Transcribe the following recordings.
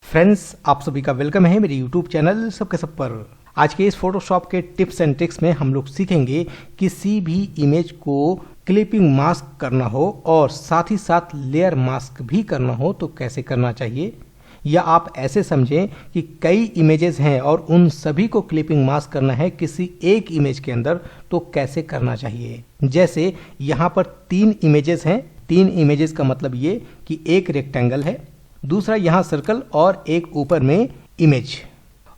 Friends, आप सभी का वेलकम है मेरे यूट्यूब चैनल सबके सब पर। आज के इस फोटोशॉप के टिप्स एंड ट्रिक्स में हम लोग सीखेंगे किसी भी इमेज को क्लिपिंग मास्क करना हो और साथ ही साथ लेयर मास्क भी करना हो तो कैसे करना चाहिए, या आप ऐसे समझें कि कई इमेजेस हैं और उन सभी को क्लिपिंग मास्क करना है किसी एक इमेज के अंदर तो कैसे करना चाहिए। जैसे यहाँ पर 3 इमेजेस हैं। 3 इमेजेस का मतलब ये कि एक रेक्टेंगल है, दूसरा यहाँ सर्कल और एक ऊपर में इमेज,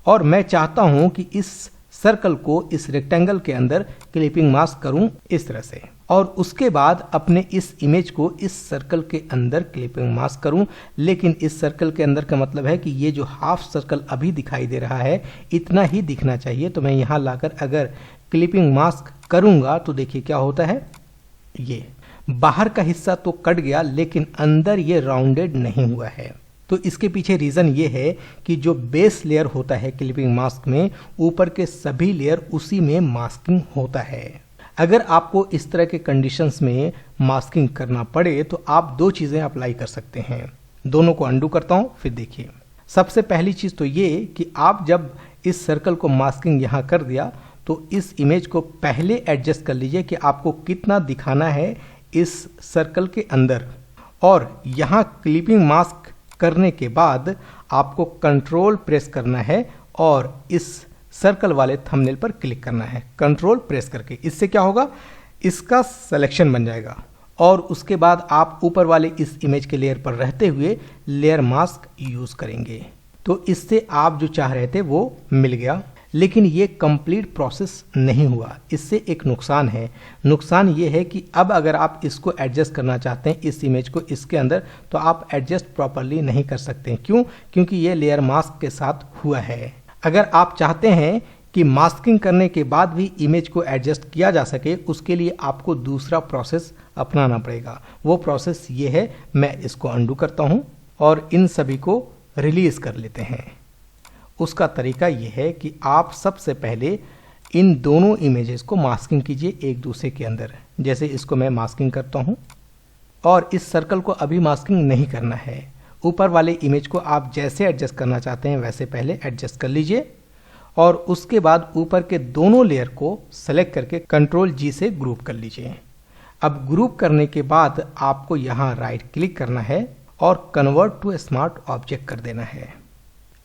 और मैं चाहता हूं कि इस सर्कल को इस रेक्टेंगल के अंदर क्लिपिंग मास्क करूं इस तरह से, और उसके बाद अपने इस इमेज को इस सर्कल के अंदर क्लिपिंग मास्क करूं। लेकिन इस सर्कल के अंदर का मतलब है कि ये जो हाफ सर्कल अभी दिखाई दे रहा है इतना ही दिखना चाहिए। तो मैं यहाँ लाकर अगर क्लिपिंग मास्क करूंगा तो देखिए क्या होता है, ये बाहर का हिस्सा तो कट गया लेकिन अंदर ये राउंडेड नहीं हुआ है। तो इसके पीछे रीज़न ये है कि जो बेस लेयर होता है क्लिपिंग मास्क में, ऊपर के सभी लेयर उसी में मास्किंग होता है। अगर आपको इस तरह के कंडीशंस में मास्किंग करना पड़े तो आप 2 चीज़ें अप्लाई कर सकते हैं। दोनों को अंडू करता हूँ, फिर देखिए। सबसे पहली चीज़ तो ये कि आप जब इस सर्कल को मास्किंग यहाँ कर दिया तो इस इमेज को पहले एडजस्ट कर लीजिए कि आपको कितना दिखाना है इस सर्कल के अंदर, और यहाँ क्लिपिंग मास्क करने के बाद आपको कंट्रोल प्रेस करना है और इस सर्कल वाले थंबनेल पर क्लिक करना है। कंट्रोल प्रेस करके इससे क्या होगा, इसका सिलेक्शन बन जाएगा और उसके बाद आप ऊपर वाले इस इमेज के लेयर पर रहते हुए लेयर मास्क यूज करेंगे। तो इससे आप जो चाह रहे थे वो मिल गया, लेकिन ये कंप्लीट प्रोसेस नहीं हुआ। इससे एक नुकसान है। नुकसान ये है कि अब अगर आप इसको एडजस्ट करना चाहते हैं इस इमेज को इसके अंदर, तो आप एडजस्ट प्रॉपरली नहीं कर सकते। क्यों? क्योंकि ये लेयर मास्क के साथ हुआ है। अगर आप चाहते हैं कि मास्किंग करने के बाद भी इमेज को एडजस्ट किया जा सके, उसके लिए आपको दूसरा प्रोसेस अपनाना पड़ेगा। वो प्रोसेस ये है, मैं इसको अंडू करता हूँ और इन सभी को रिलीज कर लेते हैं। उसका तरीका यह है कि आप सबसे पहले इन दोनों इमेजेस को मास्किंग कीजिए एक दूसरे के अंदर। जैसे इसको मैं मास्किंग करता हूं, और इस सर्कल को अभी मास्किंग नहीं करना है। ऊपर वाले इमेज को आप जैसे एडजस्ट करना चाहते हैं वैसे पहले एडजस्ट कर लीजिए, और उसके बाद ऊपर के दोनों लेयर को सेलेक्ट करके कंट्रोल G से ग्रुप कर लीजिए। अब ग्रुप करने के बाद आपको यहाँ राइट क्लिक करना है और कन्वर्ट टू स्मार्ट ऑब्जेक्ट कर देना है।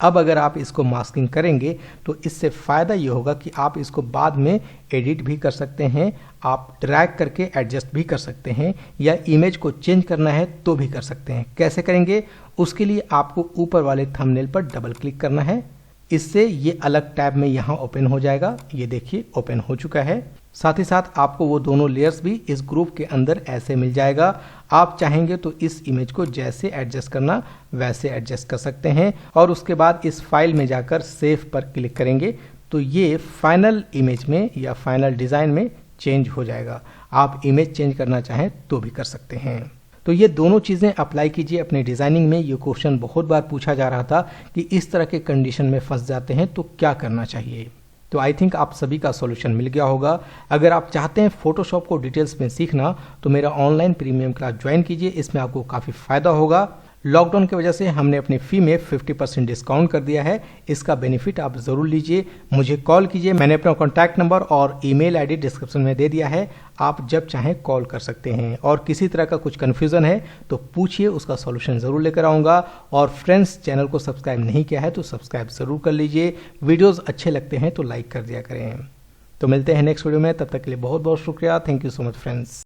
अब अगर आप इसको मास्किंग करेंगे तो इससे फ़ायदा ये होगा कि आप इसको बाद में एडिट भी कर सकते हैं, आप ड्रैग करके एडजस्ट भी कर सकते हैं, या इमेज को चेंज करना है तो भी कर सकते हैं। कैसे करेंगे? उसके लिए आपको ऊपर वाले थंबनेल पर डबल क्लिक करना है। इससे ये अलग टैब में यहाँ ओपन हो जाएगा। ये देखिए ओपन हो चुका है। साथ ही साथ आपको वो दोनों लेयर्स भी इस ग्रुप के अंदर ऐसे मिल जाएगा। आप चाहेंगे तो इस इमेज को जैसे एडजस्ट करना वैसे एडजस्ट कर सकते हैं, और उसके बाद इस फाइल में जाकर सेव पर क्लिक करेंगे तो ये फाइनल इमेज में या फाइनल डिज़ाइन में चेंज हो जाएगा। आप इमेज चेंज करना चाहें तो भी कर सकते हैं। तो ये दोनों चीज़ें अप्लाई कीजिए अपने डिज़ाइनिंग में। ये क्वेश्चन बहुत बार पूछा जा रहा था कि इस तरह के कंडीशन में फंस जाते हैं तो क्या करना चाहिए। तो आई थिंक आप सभी का सॉल्यूशन मिल गया होगा। अगर आप चाहते हैं फोटोशॉप को डिटेल्स में सीखना तो मेरा ऑनलाइन प्रीमियम क्लास ज्वाइन कीजिए, इसमें आपको काफ़ी फ़ायदा होगा। लॉकडाउन की वजह से हमने अपनी फ़ी में 50% डिस्काउंट कर दिया है। इसका बेनिफिट आप ज़रूर लीजिए। मुझे कॉल कीजिए, मैंने अपना कॉन्टैक्ट नंबर और ईमेल आईडी डिस्क्रिप्शन में दे दिया है। आप जब चाहें कॉल कर सकते हैं, और किसी तरह का कुछ कन्फ्यूज़न है तो पूछिए, उसका सॉल्यूशन ज़रूर लेकर आऊँगा। और फ्रेंड्स, चैनल को सब्सक्राइब नहीं किया है तो सब्सक्राइब ज़रूर कर लीजिए। वीडियोज़ अच्छे लगते हैं तो लाइक कर दिया करें। तो मिलते हैं नेक्स्ट वीडियो में, तब तक के लिए बहुत बहुत शुक्रिया। Thank you so much friends.